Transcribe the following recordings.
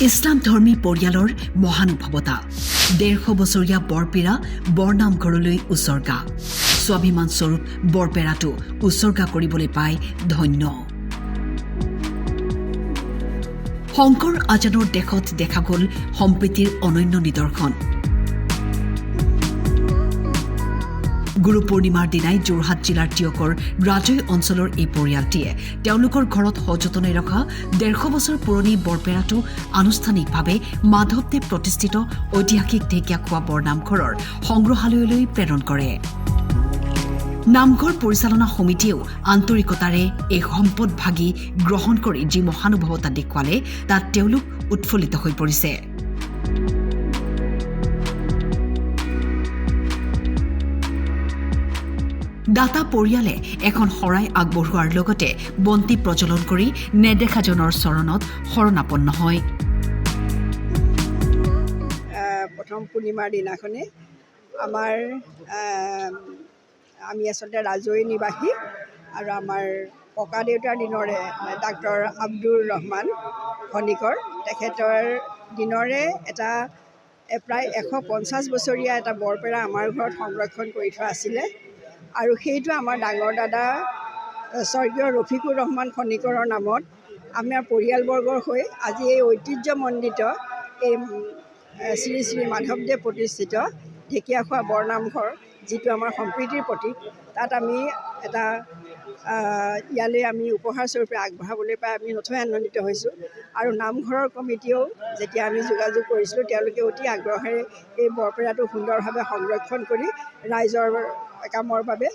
ইছলাম ধৰ্মী পৰিয়ালৰ মহানুভৱতা 150 বছৰীয়া বৰপেৰা বৰনামঘৰলৈ উচৰ্গা স্বাভিমান স্বৰূপ বৰপেৰাটো উচৰ্গা কৰিবলৈ পাই ধন্য শংকৰ আজানৰ দেশত দেখা গ'ল সম্প্ৰীতিৰ অনন্য নিদৰ্শন গুৰু পূৰ্ণিমাৰ দিনাই যোৰহাট জিলাৰ টিয়কৰ ৰাজৈ অঞ্চলৰ এই পৰিয়ালটিয়ে তেওঁলোকৰ ঘৰত সযতনে ৰখা 150 বছৰ পুৰণি বৰপেৰাটো আনুষ্ঠানিকভাৱে মাধৱদেৱ প্ৰতিষ্ঠিত ঐতিহাসিক ঢেকীয়াখোৱা বৰনামঘৰৰ সংগ্ৰহালয়লৈ প্ৰেৰণ কৰে নামঘৰ পৰিচালনা সমিতিয়েও আন্তৰিকতাৰে এই সম্পদ ভাগি গ্ৰহণ কৰি যি মহানুভৱতা দেখুৱালে তাত তেওঁলোক উৎফুল্লিত হৈ পৰিছে দাতা পৰিয়ালে এখন শৰাই আগবঢ়োৱাৰ লগতে বন্তি প্ৰজ্বলন কৰি নেদেখাজনৰ চৰণত শৰণাপন্ন হয় প্ৰথম পূৰ্ণিমাৰ দিনাখনে আমি আচলতে ৰাজৈ নিবাসী আৰু আমাৰ ককা দেউতাৰ দিনৰে ডাক্তৰ আব্দুৰ ৰহমান খনিকৰ তেখেতৰ দিনৰে এটা প্ৰায় 150 বছৰীয়া এটা বৰপেৰা আমাৰ ঘৰত সংৰক্ষণ কৰি থোৱা আছিলে আৰু সেইটো আমাৰ ডাঙৰ দাদা স্বৰ্গীয় ৰফিকুৰ ৰহমান খনিকৰৰ নামত আমাৰ পৰিয়ালবৰ্গৰ হৈ আজি এই ঐতিহ্যমণ্ডিত এই শ্ৰী শ্ৰী মাধৱদেৱ প্ৰতিষ্ঠিত ঢেকীয়াখোৱা বৰনামঘৰ যিটো আমাৰ সম্প্ৰীতিৰ প্ৰতীক তাত আমি এটা ইয়ালৈ আমি উপহাৰ স্বৰূপে আগবঢ়াবলৈ পাই আমি নথৈ আনন্দিত হৈছোঁ আৰু নামঘৰৰ কমিটিয়েও যেতিয়া আমি যোগাযোগ কৰিছিলোঁ তেওঁলোকে অতি আগ্ৰহেৰে এই বৰপেৰাটো সুন্দৰভাৱে সংৰক্ষণ কৰি ৰাইজৰ কামৰ বাবে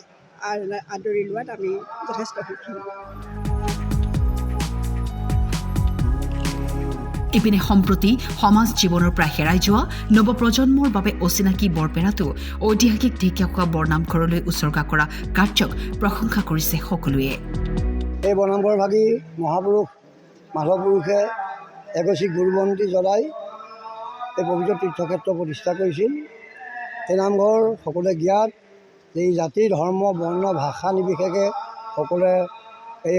আদৰি লোৱাত আমি যথেষ্ট সুখী ইপিনে সম্প্ৰতি সমাজ জীৱনৰ পৰা হেৰাই যোৱা নৱপ্ৰজন্মৰ বাবে অচিনাকি বৰপেৰাটো ঐতিহাসিক ঢেকীয়াখোৱা বৰনামঘৰলৈ উচৰ্গা কৰা কাৰ্যক প্ৰশংসা কৰিছে সকলোৱে এই বৰনামঘৰ ভাগি মহাপুৰুষ মাধৱপুৰুষে এগছি গুৰুবন্তি জ্বলাই এই পবিত্ৰ তীৰ্থক্ষেত্ৰ প্ৰতিষ্ঠা কৰিছিল এই নামঘৰ সকলোৱে জ্ঞাত এই জাতি ধৰ্ম বৰ্ণ ভাষা নিৰ্বিশেষে সকলোৱে এই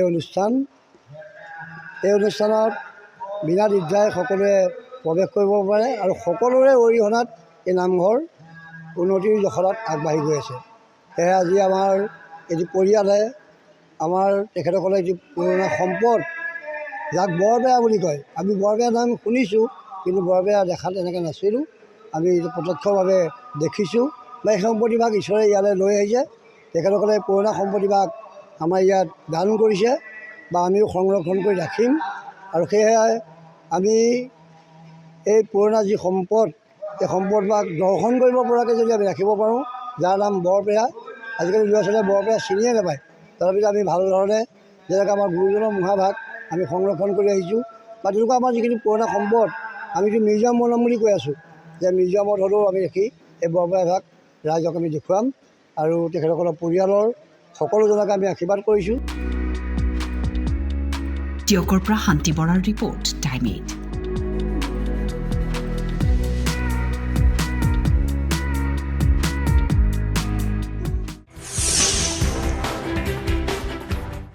অনুষ্ঠানত বিনা দ্বিধাই সকলোৱে প্ৰৱেশ কৰিব পাৰে আৰু সকলোৰে অৰিহণাত এই নামঘৰ উন্নতিৰ জখলাত আগবাঢ়ি গৈ আছে সেয়ে আজি আমাৰ এটি পৰিয়ালে আমাৰ তেখেতসকলে এটি পুৰণা সম্পদ যাক বৰপেৰা বুলি কয় আমি বৰপেৰা নাম শুনিছোঁ কিন্তু বৰপেৰা দেখাত এনেকৈ নাছিলোঁ আমি প্ৰত্যক্ষভাৱে দেখিছোঁ বা এই সম্পত্তিভাগ ঈশ্বৰে ইয়ালৈ লৈ আহিছে তেখেতসকলে পুৰণা সম্পত্তিভাগ আমাৰ ইয়াত দান কৰিছে বা আমিও সংৰক্ষণ কৰি ৰাখিম আৰু সেয়েহে আমি এই পুৰণা যি সম্পদ এই সম্পদভাগ দৰ্শন কৰিব পৰাকৈ যদি আমি ৰাখিব পাৰোঁ যাৰ নাম বৰপেৰা আজিকালি ল'ৰা ছোৱালীয়ে বৰপেৰা চিনিয়ে নাপায় তথাপিতো আমি ভাল ধৰণে যেনেকৈ আমাৰ গুৰুজনৰ মুখাভাগ আমি সংৰক্ষণ কৰি আহিছোঁ বা তেনেকুৱা আমাৰ যিখিনি পুৰণা সম্পদ আমিতো মিউজিয়াম বনাম বুলি কৈ আছোঁ যে মিউজিয়ামত হ'লেও আমি ৰাখি এই বৰপেৰাভাগ ৰাইজক আমি দেখুৱাম আৰু তেখেতসকলৰ পৰিয়ালৰ সকলোজনকে আমি আশীৰ্বাদ কৰিছোঁ টিয়কৰ পৰা শান্তি বৰাৰ ৰিপৰ্ট টাইম 8